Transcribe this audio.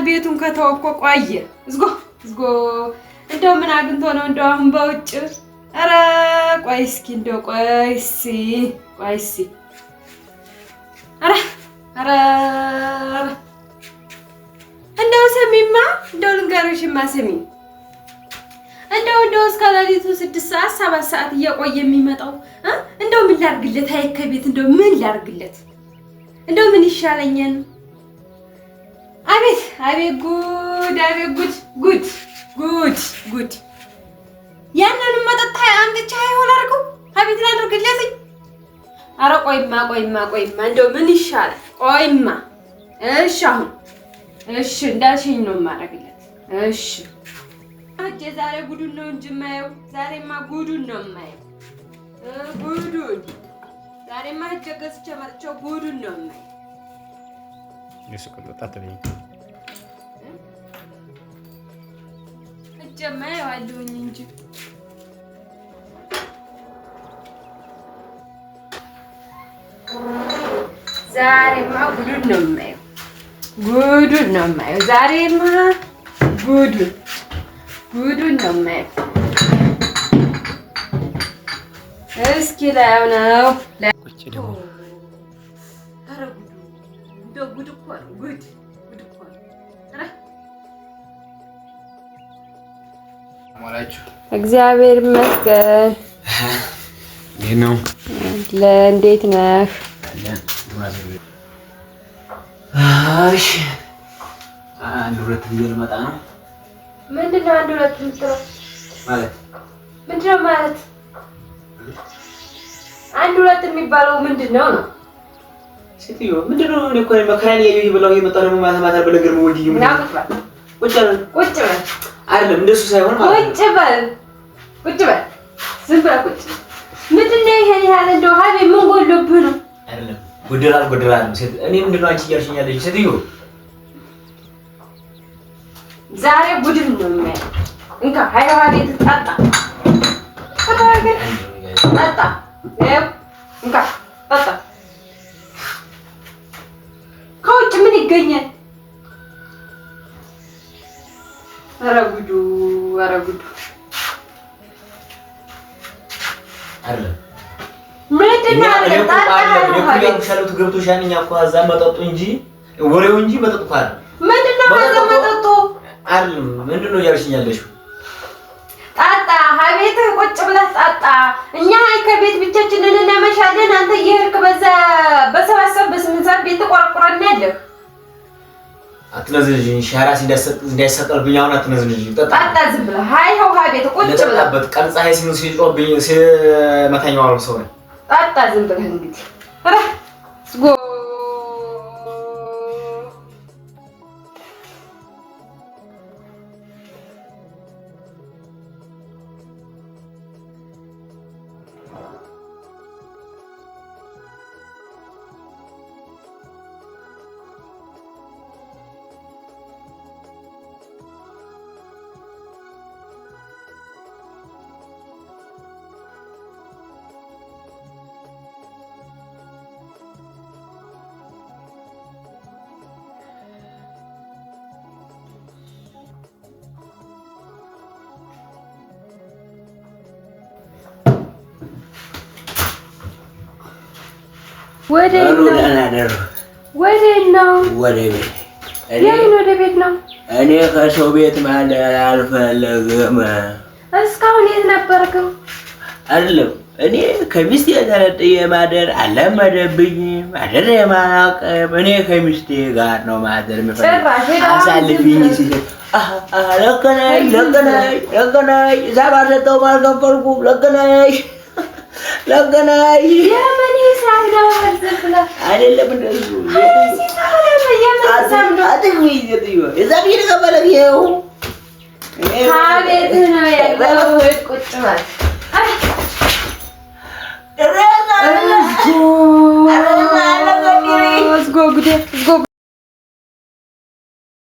ቤቱን ከተወኮ ቆየ እዝጎ እንደው ምን አግኝቶ ነው እንደው አሁን በውጭ ኧረ ቆይ እስኪ እንደው ቆይ እስኪ ኧረ እንደው ሰሚማ እንደው ልንገርሽማ ስሚ እንደው እስከ ሌሊቱ 6 ሰዓት 7 ሰዓት እየቆየ የሚመጣው እንደው ምን ላድርግለት ከቤት እንደው ምን ላድርግለት እንደው ምን ይሻለኛል አቤት ጉድ ያንንም መጠጥ አምጥቼ አይሆን አድርገው አቤት ላድርግለት ኧረ ቆይማ እንደው ምን ይሻላል ቆይማ እሺ አሁን እሺ እንዳልሽኝ ነው የማደርግለት እሺ ዛሬ ጉዱን ነው እንጂ የማየው ዛሬማ ጉዱን ነው የማየው ዛሬማ ሂጅ ገዝቼ መጥቼው ጉዱን ነው የማየው እጀማየው አለሁኝ እንጂ ዛሬማ ጉዱን ነው የማየው ዛሬማ ጉዱን ነው የማየው እስኪ ላየው ነው ኧረ እንደው ጉድ እኮ ነው ጉድ እኮ ነው እግዚአብሔር ይመስገን እንዴት ነው እንዴት ነህ እሺ አንድ ሁለት ጊዜ ልመጣ ነው ምንድነው አንድ ሁለት የምትለው ማለት ምንድነው ማለት አንድ ሁለት የሚባለው ምንድነው ነው ሴትዮ ምንድነው እኔ እኮ መከራን ያየው ብለው የመጣው ደግሞ ማታ በነገር ነው ወዲህ ምን ቁጭ በል አይደለም እንደሱ ሳይሆን ማለት ቁጭ በል ዝም ብለህ ቁጭ ምንድነው ይሄን ያህል እንደው ሀቤ ምን ጎሎብህ ነው አይደለም ጎደላል ሴት እኔ ምንድነው አንቺ እያልሽኛለሽ ሴትዮ ዛሬ ቡድን ነው የማየው እንካ ሃይዋ ቤት ጣጣ እንካ ጣጣ ከውጭ ምን ይገኛል ኧረ ጉዱ አይደለም ምንድነው ሻሉት ገብቶሻል እኛ እኮ እዛ መጠጡ እንጂ ወሬው እንጂ መጠጡ ካለ ምንድነው እዛ መጠጡ አይደለም ምንድነው ያልሽኛለሽው ጣጣ ሀቤትህ ቁጭ ብለህ ጣጣ እኛ ከቤት ብቻችንን እናመሻለን አንተ እየሄድክ በዛ በሰባሰብ በስምንት ሰዓት ቤት ተቆርቁረን ያለህ አትነዝልኝ ሻራስ እንዳይሰቀልብኝ አሁን አትነዝልኝ ጣጣ ዝም ብለህ ሃይው ሀቤት ቁጭ ብለህ ለጣጣበት ቀን ፀሐይ ሲጮህብኝ ሲመታኛው አለው ሰው ነው ጣጣ ዝም ብለህ እንግዲህ ስጎ ወደ ቤት ነው እኔ ከሰው ቤት ማደር አልፈልግም እስካሁን የት ነበርክ አይደለም እኔ ከሚስቴ ተለጥዬ ማደር አለመደብኝም ማደር የማያውቅም እኔ ከሚስቴ ጋር ነው ማደር የምፈልግ አሳልፊኝ ሲል ለከነይ እዛ ባሰጠው ማልከፈልኩም ለከነይ የምን ሂሳብ ነው ዝብላ አይደለም እንደሱ እዛ ቢል ከበለኝ ይኸው ቤት ነው ያለው ቁጭ ማለት እስጎ ጉዴ